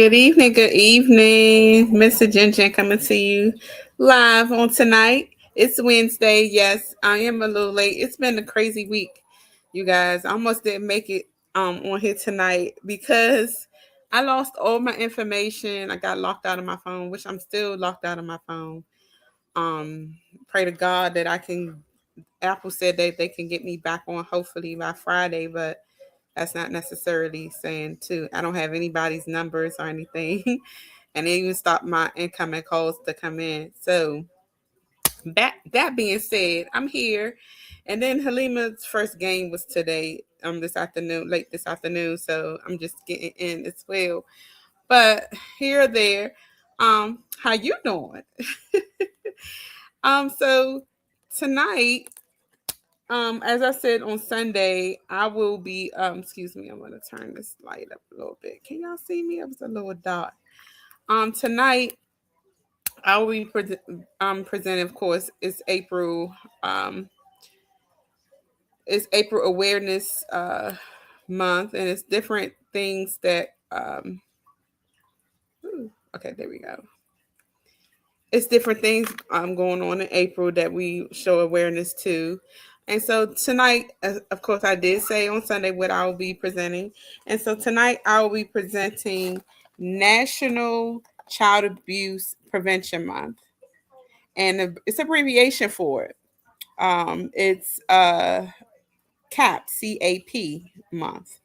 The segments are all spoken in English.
Good evening. Mr. Jinjin coming to you live on tonight. It's Wednesday. Yes, I am a little late. It's been a crazy week, you guys. I almost didn't make it on here tonight because I lost all my information. I got locked out of my phone, which I'm still locked out of my phone. Um, Pray to God that I can Apple said that they can get me back on hopefully by Friday, but that's not necessarily saying too. I don't have anybody's numbers or anything. And they even stopped my incoming calls to come in. So that being said, I'm here. And then Halima's first game was today, this afternoon, late this afternoon. So I'm just getting in as well. But here or there, how you doing? So tonight, as I said on Sunday, I will be excuse me, I'm gonna turn this light up a little bit. Can y'all see me? It was a little dot. Tonight I will be presenting, of course, um it's April Awareness month, and it's different things that okay, there we go. It's different things going on in April that we show awareness to. And so tonight, of course, I did say on Sunday what I will be presenting. And so tonight, I will be presenting National Child Abuse Prevention Month. And it's abbreviation for it. It's CAP month.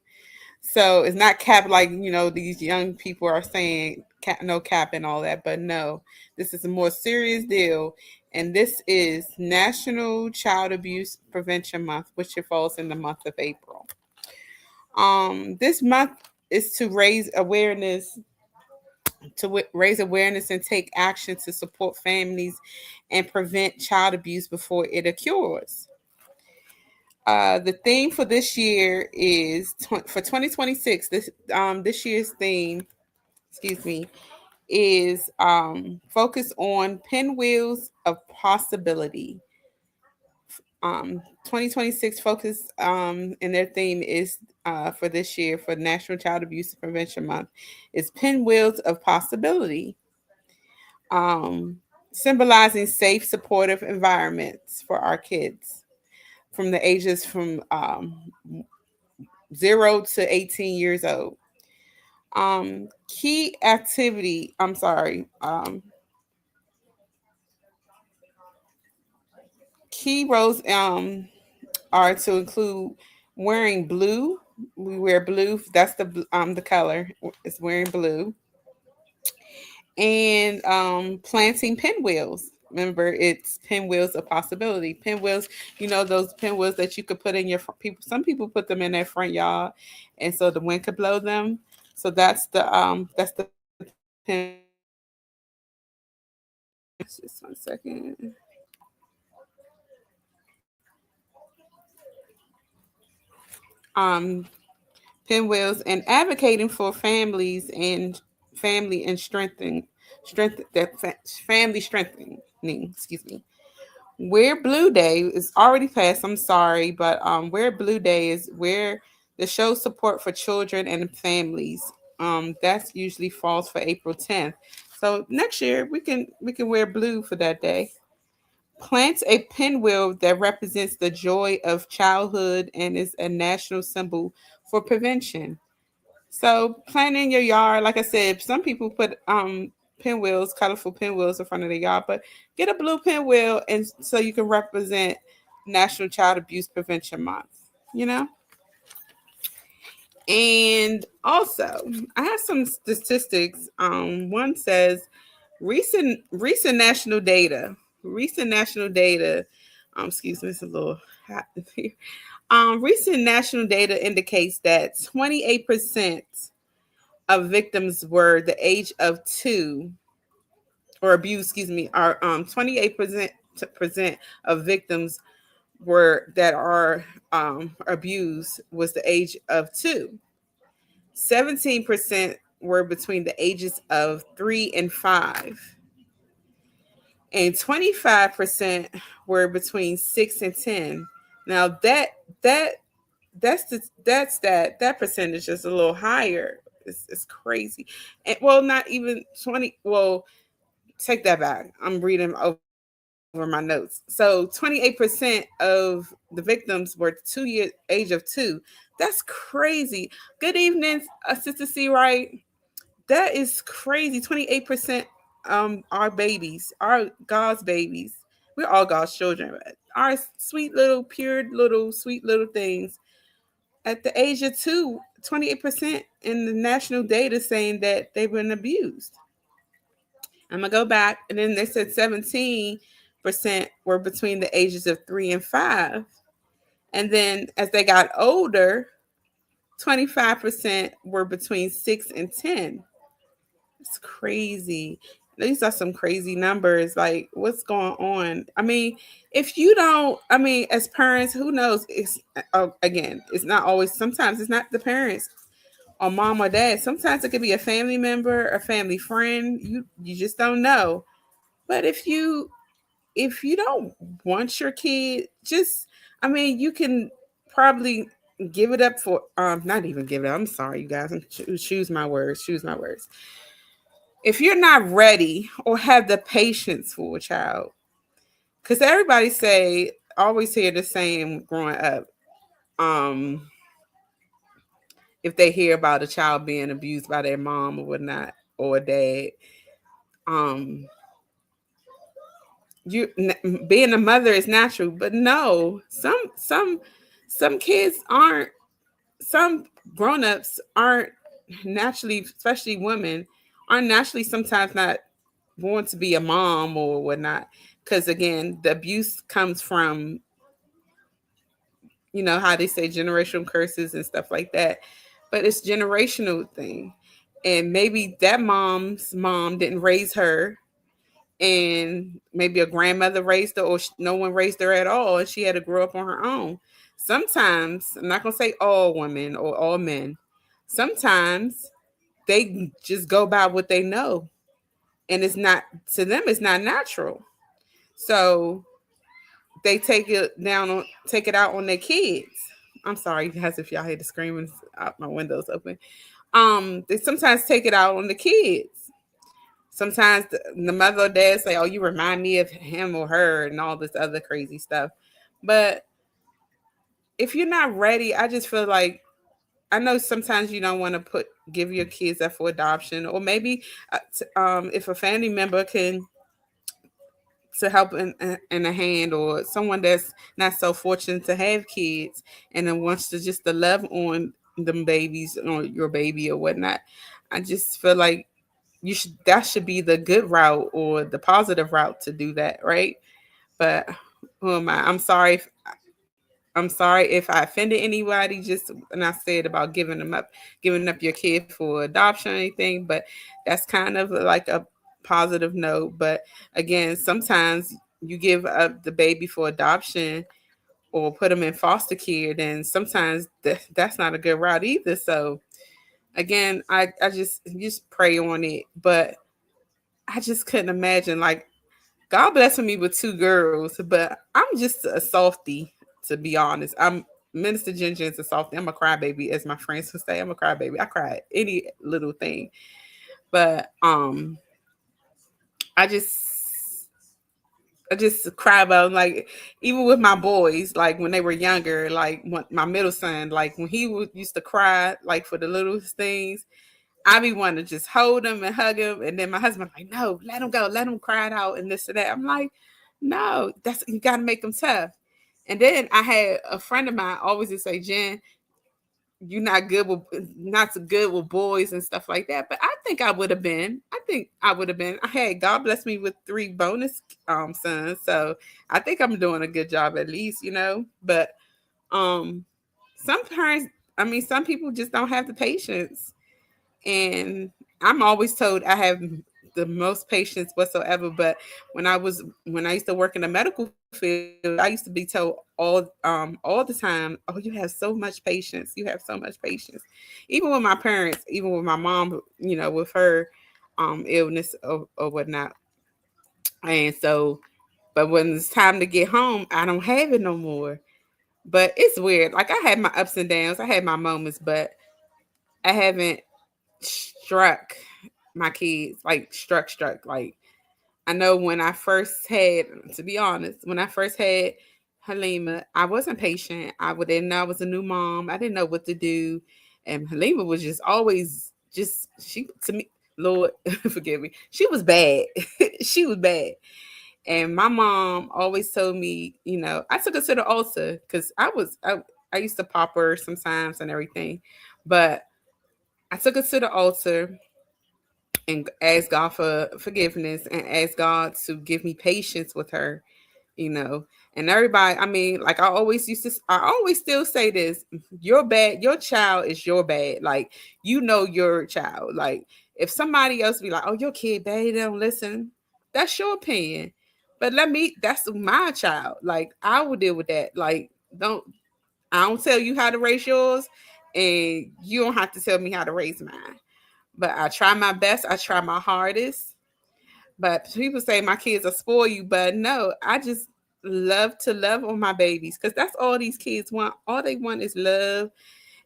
So it's not cap like these young people are saying cap, no cap and all that, but no, this is a more serious deal, and this is National Child Abuse Prevention Month, which it falls in the month of April. This month is to raise awareness and take action to support families and prevent child abuse before it occurs. The theme for this year is for 2026. This year's theme, excuse me, is focus on pinwheels of possibility. 2026 focus and their theme is for this year for National Child Abuse Prevention Month is pinwheels of possibility. Symbolizing safe, supportive environments for our kids from the ages from 0 to 18 years old. Key activity, I'm sorry, key roles are to include wearing blue. We wear blue. That's the color. It's wearing blue, and planting pinwheels. Remember, it's pinwheels of possibility. Pinwheels, those pinwheels that you could put in your people. Some people put them in their front yard, and so the wind could blow them. So that's the pinwheel. Just 1 second. Um, Pinwheels and advocating for families and family and family strengthening. Excuse me. Where Blue Day is already passed. I'm sorry, but Where Blue Day is where the show support for children and families. That's usually falls for April 10th. So next year we can wear blue for that day. Plant a pinwheel that represents the joy of childhood and is a national symbol for prevention. So plant in your yard, like I said, some people put pinwheels, colorful pinwheels in front of their yard, but get a blue pinwheel and so you can represent National Child Abuse Prevention Month, you know? And also, I have some statistics. One says recent national data. Excuse me, it's a little hot in here. Recent national data indicates that 28% of victims were the age of two, or abused. Excuse me, are 28% of victims were that are abused was the age of two. 17% were between the ages of 3 and 5, and 25% were between 6 and 10. Now that percentage is a little higher. It's crazy. And well, not even 20. Well, take that back. I'm reading over my notes. So 28% of the victims were 2 years age of 2. That's crazy. Good evening, Sister C. Wright. That is crazy. 28% are babies, are God's babies. We're all God's children. Our sweet little, pure little, sweet little things. At the age of 2, 28% in the national data saying that they've been abused. I'm gonna go back, and then they said 17% were between the ages of 3 and 5, and then as they got older, 25% were between 6 and 10. It's crazy. These are some crazy numbers. Like, what's going on? I mean, if you don't, I mean, as parents, who knows? It's again, it's not always. Sometimes it's not the parents or mom or dad. Sometimes it could be a family member, a family friend. You just don't know. But if you don't want your kid, just I mean, you can probably give it up for not even give it up. I'm sorry, you guys. Choose my words. Choose my words. If you're not ready or have the patience for a child, because everybody say always hear the same growing up. Um, if they hear about a child being abused by their mom or whatnot or dad, um, you being a mother is natural, but no, some kids aren't. Some grown-ups aren't naturally, especially women, aren't naturally sometimes not born to be a mom or whatnot. Because again, the abuse comes from, how they say generational curses and stuff like that. But it's generational thing. And maybe that mom's mom didn't raise her, and maybe a grandmother raised her, or no one raised her at all, and she had to grow up on her own. Sometimes, I'm not going to say all women or all men, sometimes they just go by what they know, and it's not, to them it's not natural. So they take it out on their kids. I'm sorry guys if y'all hear the screaming out my windows open. They sometimes take it out on the kids. Sometimes the mother or dad say, "Oh, you remind me of him or her," and all this other crazy stuff. But if you're not ready, I just feel like, I know sometimes you don't want to give your kids up for adoption, or maybe if a family member can to help in a hand, or someone that's not so fortunate to have kids and then wants to just to love on them babies or your baby or whatnot. I just feel like that should be the good route or the positive route to do that, right? But who am I? I'm sorry if I offended anybody. Just when I said about giving up your kid for adoption or anything, but that's kind of like a positive note. But again, sometimes you give up the baby for adoption or put them in foster care, then sometimes that's not a good route either. So again, I just pray on it, but I just couldn't imagine, like, God blessing me with two girls, but I'm just a softie, to be honest. I'm Minister Ginger is a softie. I'm a crybaby, as my friends would say. I'm a crybaby. I cry at any little thing. But I just I just cry about, like, even with my boys, like when they were younger, like when my middle son, like when he used to cry like for the littlest things, I be wanting to just hold him and hug him, and then my husband like, no, let him go, let him cry it out, and this and that. I'm like, no, that's you got to make him tough. And then I had a friend of mine always just say, Jen, you're not so good with boys and stuff like that. But I think I would have been. I think I would have been. I had God bless me with 3 bonus sons, so I think I'm doing a good job at least. But um, some parents, I mean, some people just don't have the patience, and I'm always told I have the most patience whatsoever. But when I used to work in the medical field, I used to be told all the time, "Oh, you have so much patience. You have so much patience." Even with my parents, even with my mom, with her illness or whatnot. And so, but when it's time to get home, I don't have it no more. But it's weird. Like, I had my ups and downs. I had my moments, but I haven't. struck my kids, like struck. Like I know when I first had, to be honest, when I first had Halima, I wasn't patient. Didn't know I was a new mom. I didn't know what to do, and Halima was just always just she to me. Lord, forgive me. She was bad. She was bad. And my mom always told me, I took her to the altar because I used to pop her sometimes and everything, but I took her to the altar and asked God for forgiveness and asked God to give me patience with her, you know. And everybody, I mean, like I always still say this: your child is your bad. Like your child. Like if somebody else be like, "Oh, your kid bad," they don't listen. That's your opinion. But that's my child. Like I will deal with that. Like I don't tell you how to raise yours, and you don't have to tell me how to raise mine. But I try my best. I try my hardest. But people say my kids are spoil you, but no, I just love to love on my babies because that's all these kids want. All they want is love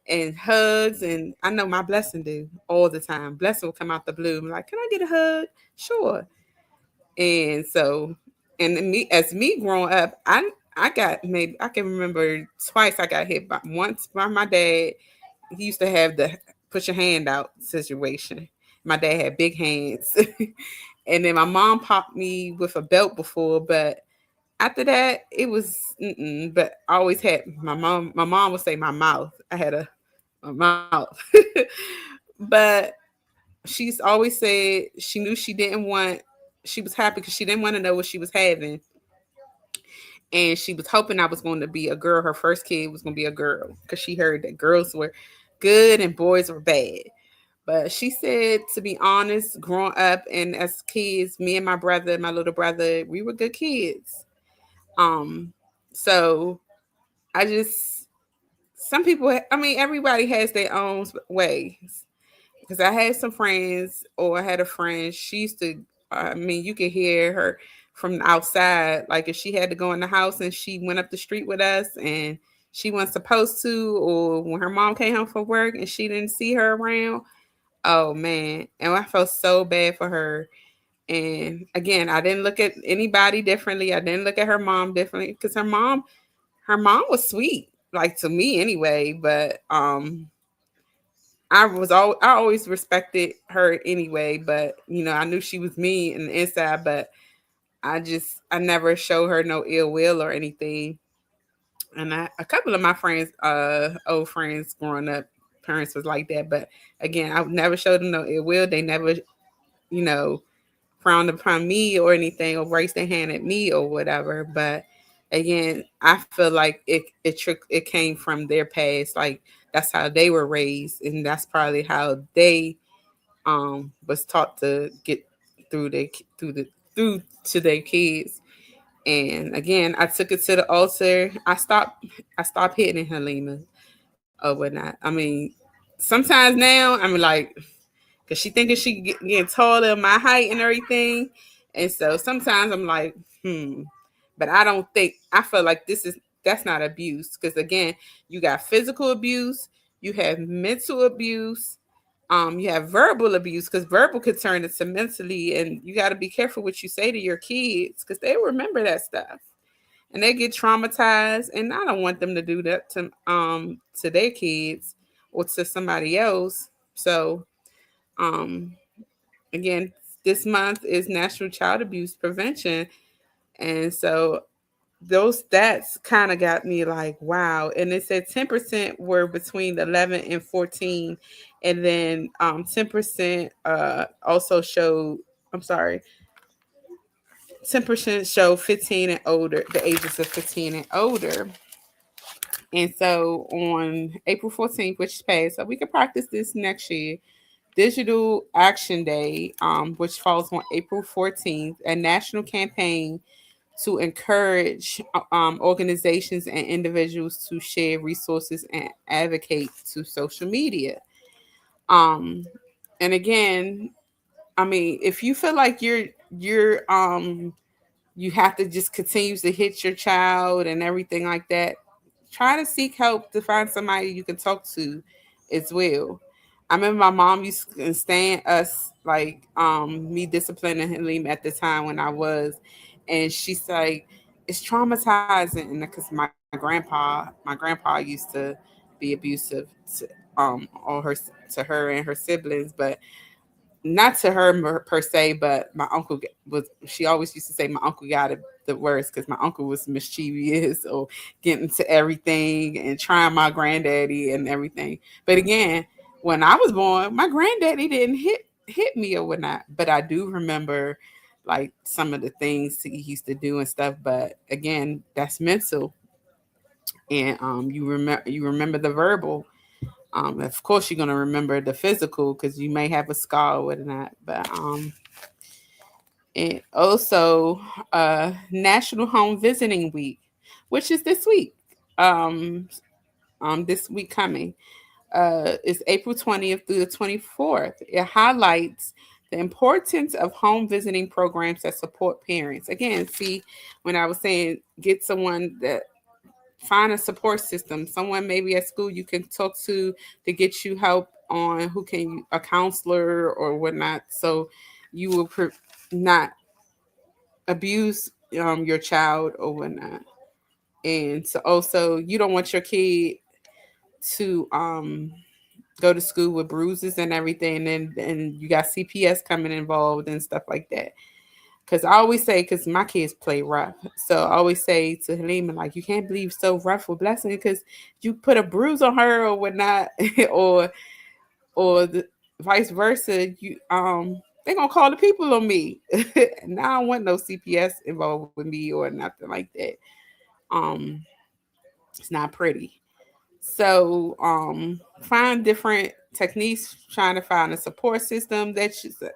and hugs, and I know my blessing do all the time. Blessing will come out the blue. I'm like, can I get a hug? Sure. And so, and me growing up, I got maybe I can remember twice I got hit by once by my dad. He used to have the put your hand out situation. My dad had big hands. And then my mom popped me with a belt before, but after that it was but I always had my mom would say my mouth. I had a mouth. But she's always said she knew she was happy because she didn't want to know what she was having. And she was hoping I was going to be a girl. Her first kid was going to be a girl because she heard that girls were good and boys were bad. But she said, to be honest, growing up and as kids, me and my brother, my little brother, we were good kids. Um, so I just some people, I mean, everybody has their own ways. Because I had some friends, or I had a friend. She used to, I mean, you could hear her from the outside. Like if she had to go in the house and she went up the street with us and she wasn't supposed to, or when her mom came home from work and she didn't see her around. Oh man. And I felt so bad for her. And again, I didn't look at anybody differently. I didn't look at her mom differently because her mom was sweet, like to me anyway. But I always respected her anyway, but I knew she was mean in the inside, but I never showed her no ill will or anything. And a couple of my friends, old friends growing up, parents was like that, but again, I never showed them no ill will. They never, you know, frowned upon me or anything or raised their hand at me or whatever. But again, I feel like it came from their past. Like that's how they were raised, and that's probably how they was taught to get through their through the through to their kids. And again, I took it to the altar. I stopped hitting Halima or whatnot. I mean, sometimes now I'm like, because she thinking getting taller, my height and everything. And so sometimes I'm like, but I don't think I feel like that's not abuse because again, you got physical abuse, you have mental abuse, you have verbal abuse because verbal could turn into mentally, and you got to be careful what you say to your kids because they remember that stuff and they get traumatized, and I don't want them to do that to their kids or to somebody else. So um again, this month is National Child Abuse Prevention. And so those stats kind of got me like, wow. And it said 10% were between 11 and 14. And then 10% also showed, I'm sorry, 10% show 15 and older, the ages of 15 and older. And so on April 14th, which passed, so we could practice this next year. Digital Action Day, which falls on April 14th, a national campaign to encourage organizations and individuals to share resources and advocate to social media. Um, and again, I mean, if you feel like you have to just continue to hit your child and everything like that, try to seek help to find somebody you can talk to as well. I remember my mom used to stand us like me disciplining him at the time when I was, and she's like, it's traumatizing, because my grandpa used to be abusive to all her to her and her siblings, but not to her per se, but my uncle was. She always used to say my uncle got it the worst because my uncle was mischievous or getting to everything and trying my granddaddy and everything. But again, when I was born, my granddaddy didn't hit me or whatnot. But I do remember like some of the things he used to do and stuff. But again, that's mental, and you remember the verbal. Of course, you're gonna remember the physical because you may have a scar or whatnot. But and also National Home Visiting Week, which is this week. Um, this week coming. Is April 20th through the 24th. It highlights the importance of home visiting programs that support parents. Again, see, when I was saying get someone that find a support system, someone maybe at school you can talk to get you help on who can a counselor or whatnot, so you will not abuse your child or whatnot. And so also you don't want your kid to go to school with bruises and everything, and you got CPS coming involved and stuff like that. Because I always say, because my kids play rough, so I always say to Halima, like, you can't believe so rough with Blessing because you put a bruise on her or whatnot, or the vice versa. They gonna call the people on me, and I don't want no CPS involved with me or nothing like that. Um, it's not pretty. So find different techniques, trying to find a support system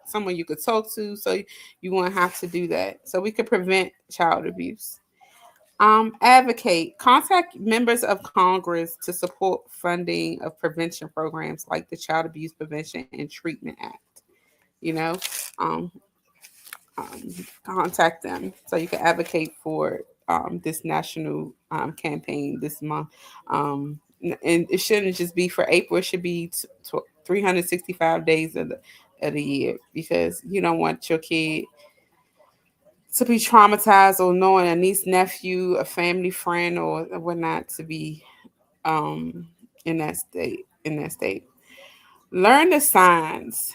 someone you could talk to, so you won't have to do that. So we could prevent child abuse. Advocate. Contact members of Congress to support funding of prevention programs like the Child Abuse Prevention and Treatment Act. You know, um, contact them so you can advocate for this national campaign this month. And it shouldn't just be for April, it should be 365 days of the year, because you don't want your kid to be traumatized or knowing a niece, nephew, a family friend, or whatnot to be um, in that state. Learn the signs.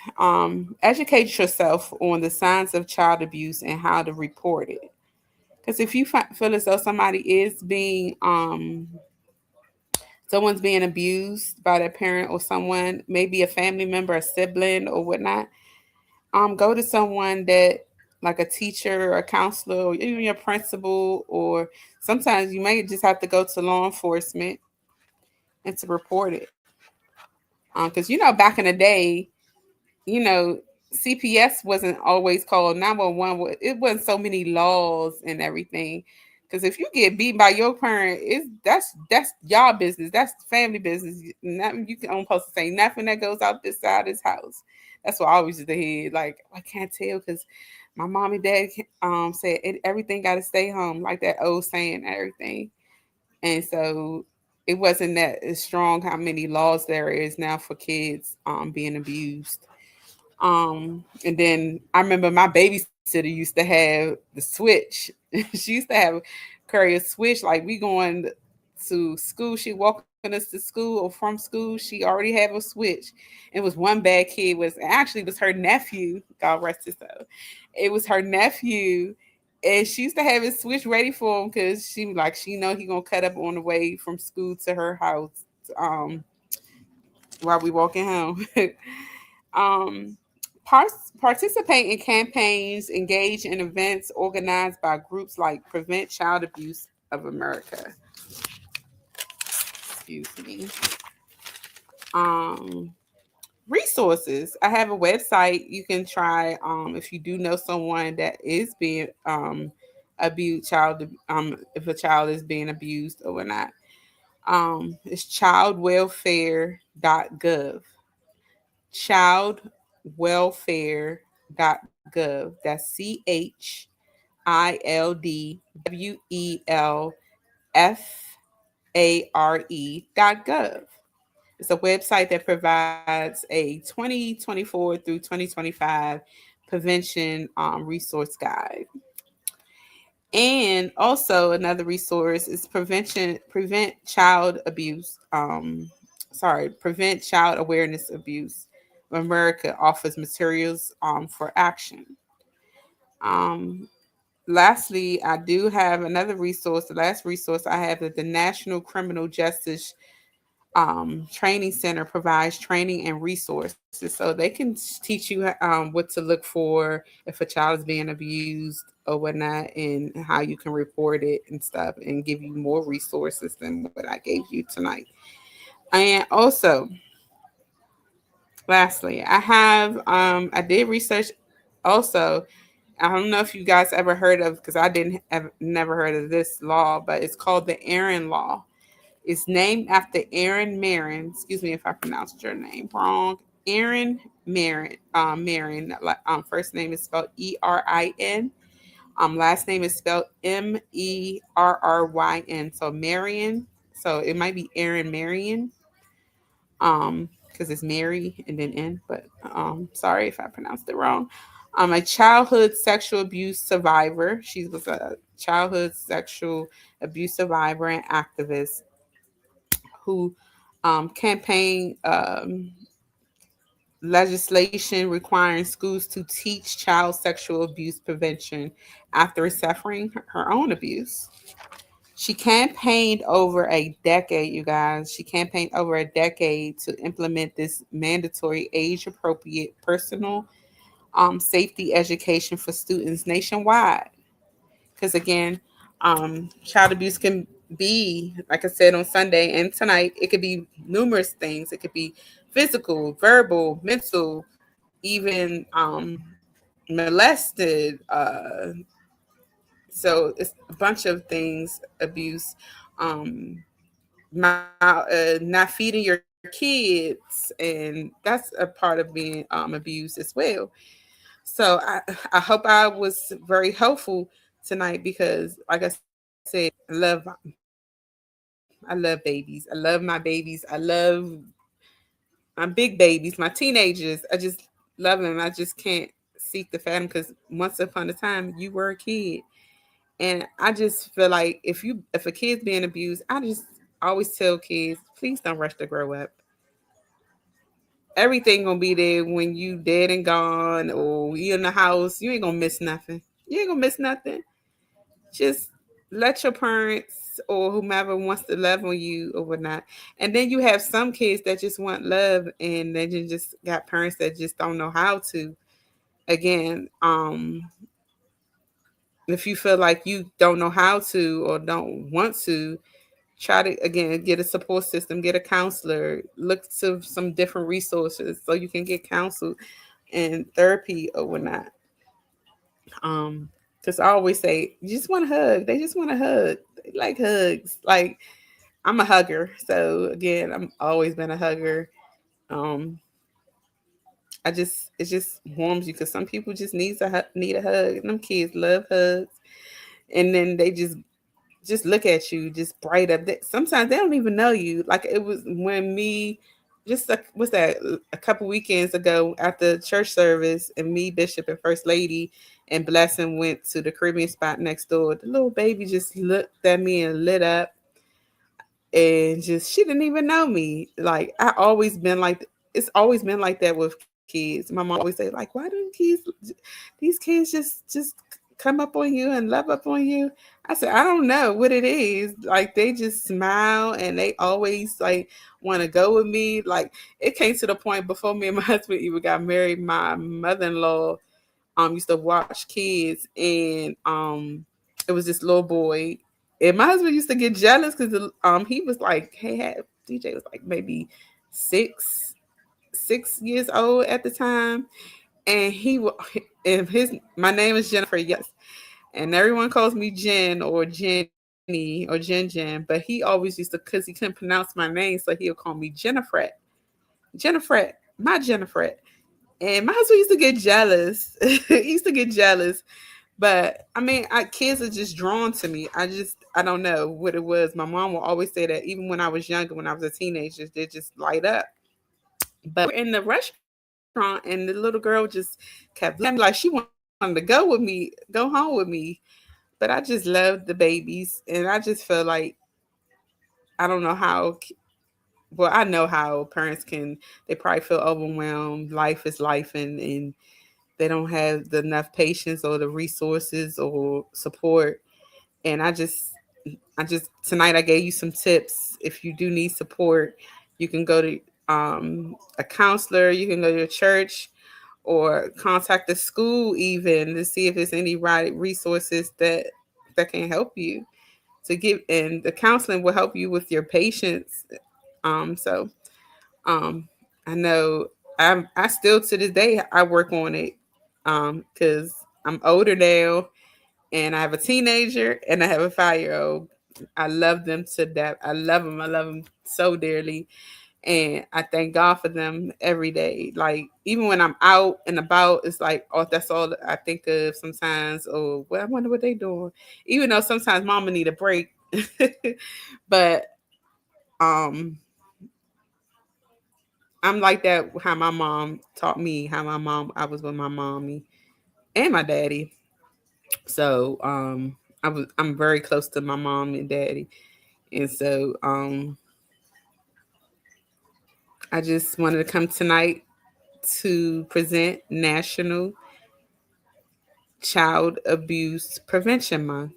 Educate yourself on the signs of child abuse and how to report it. Because if you feel as though someone's being abused by their parent or someone, maybe a family member, a sibling, or whatnot, go to someone that, like a teacher or a counselor or even your principal, or sometimes you may just have to go to law enforcement and to report it. Because back in the day, you know, CPS wasn't always called 911. It wasn't so many laws and everything. Because if you get beat by your parent, that's y'all business. That's family business. Nothing you can supposed to say nothing that goes out this side of this house. That's what I always used to hear. Like, I can't tell because my mom and dad said everything got to stay home, like that old saying and everything. And so it wasn't that as strong how many laws there is now for kids being abused. And then I remember my babysitter used to have the switch. She used to have carry a switch. Like, we going to school, she walking us to school or from school, she already have a switch. It was one bad kid was actually was her nephew. God rest his soul. It was her nephew, and she used to have his switch ready for him because she know he gonna cut up on the way from school to her house. Um, while we walking home. um, Participate in campaigns, engage in events organized by groups like Prevent Child Abuse of America. Excuse me. Um, Resources. I have a website you can try if you do know someone that is being abused, if a child is being abused or whatnot. It's childwelfare.gov. Childwelfare.gov. That's CHILDWELFARE.gov. It's a website that provides a 2024 through 2025 prevention resource guide. And also another resource is prevent child awareness abuse. America offers materials for action. Um, Lastly, I do have another resource. The last resource I have is the National Criminal Justice Training Center provides training and resources, so they can teach you what to look for if a child is being abused or whatnot, and how you can report it and stuff, and give you more resources than what I gave you tonight. And also, lastly, I did research also. I don't know if you guys ever heard of, because I didn't ever never heard of this law, but it's called the Aaron Law. It's named after Aaron Marin. Excuse me if I pronounced your name wrong. Aaron Marin. First name is spelled Erin. Last name is spelled Merryn. So Marion. So it might be Aaron Marion. Because it's Mary and then N. But sorry if I pronounced it wrong. A childhood sexual abuse survivor. She was a childhood sexual abuse survivor and activist who campaigned legislation requiring schools to teach child sexual abuse prevention after suffering her own abuse. She campaigned over a decade, you guys. She campaigned over a decade to implement this mandatory age appropriate personal safety education for students nationwide. Because again, child abuse can be, like I said on Sunday and tonight, it could be numerous things. It could be physical, verbal, mental, even molested. So it's a bunch of things. Abuse, not feeding your kids, and that's a part of being abused as well. So I hope I was very helpful tonight, because, like I said, I love babies. I love my babies. I love my big babies, my teenagers. I just love them. I just can't seek to fathom, because once upon a time you were a kid, and I just feel like if a kid's being abused, I just always tell kids, please don't rush to grow up. Everything gonna be there when you dead and gone, or you in the house. You ain't gonna miss nothing. You ain't gonna miss nothing. Just let your parents or whomever wants to love on you or whatnot. And then you have some kids that just want love, and then you just got parents that just don't know how to. Again, if you feel like you don't know how to or don't want to, try to again get a support system, get a counselor, look to some different resources so you can get counsel and therapy or whatnot. Um, because I always say, you just want a hug. They just want a hug. They like hugs. Like, I'm a hugger. So again, I'm always been a hugger. Um, it just warms you, because some people just need a hug. And them kids love hugs, and then they just look at you, just bright up. Sometimes they don't even know you. Like it was when me, just what's that? A couple weekends ago after church service, and me, Bishop, and First Lady, and Blessing went to the Caribbean spot next door. The little baby just looked at me and lit up, and just she didn't even know me. Like I always been like, it's always been like that with kids. My mom always say, like, why do these kids just come up on you and love up on you? I said, I don't know what it is. Like they just smile, and they always like want to go with me. Like it came to the point before me and my husband even got married, my mother-in-law used to watch kids, and it was this little boy, and my husband used to get jealous because he was like, hey, DJ was like maybe 6 years old at the time, and and his my name is Jennifer, yes, and everyone calls me Jen or Jenny or Jen, but he always used to, because he couldn't pronounce my name, so he'll call me Jennifer, Jennifer, my Jennifer. And my husband used to get jealous. He used to get jealous But I mean, kids are just drawn to me. I don't know what it was. My mom will always say that even when I was younger, when I was a teenager, they just light up. But we're in the restaurant, and the little girl just kept looking at me like she wanted to go with me, go home with me. But I just love the babies, and I just feel like I don't know how. Well, I know how parents can. They probably feel overwhelmed. Life is life, and they don't have enough patience or the resources or support. And I just tonight I gave you some tips. If you do need support, you can go to a counselor. You can go to your church or contact the school even to see if there's any right resources that can help you to give. And the counseling will help you with your patients. So um, I know I still to this day I work on it because I'm older now and I have a teenager and I have a 5-year old. I love them to death. I love them. I love them so dearly. And I thank God for them every day. Like, even when I'm out and about, it's like, oh, that's all I think of sometimes. Oh, well, I wonder what they doing. Even though sometimes mama need a break. But um I'm like that how my mom taught me, how my mom I was with my mommy and my daddy. So I'm very close to my mom and daddy. And so I just wanted to come tonight to present National Child Abuse Prevention Month.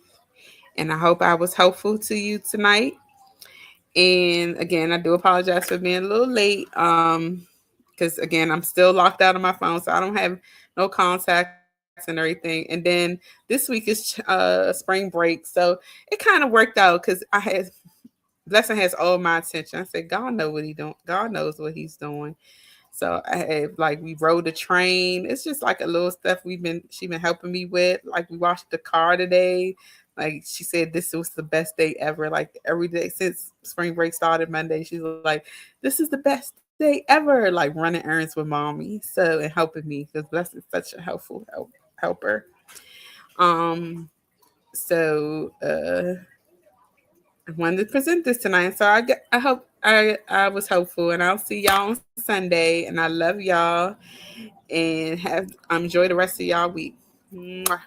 And I hope I was helpful to you tonight. And again, I do apologize for being a little late. Because again, I'm still locked out of my phone, so I don't have no contacts and everything. And then this week is spring break, so it kind of worked out because I had Blessing has all my attention. I said, God knows what he doing. God knows what he's doing. So I have like we rode the train. It's just like a little stuff she been helping me with. Like we washed the car today. Like she said this was the best day ever. Like every day since spring break started Monday, she's like, this is the best day ever. Like running errands with mommy. So and helping me because Blessing's such a helper. Um so I wanted to present this tonight. So I hope I was helpful, and I'll see y'all on Sunday. And I love y'all, and have enjoy the rest of y'all week. Mwah.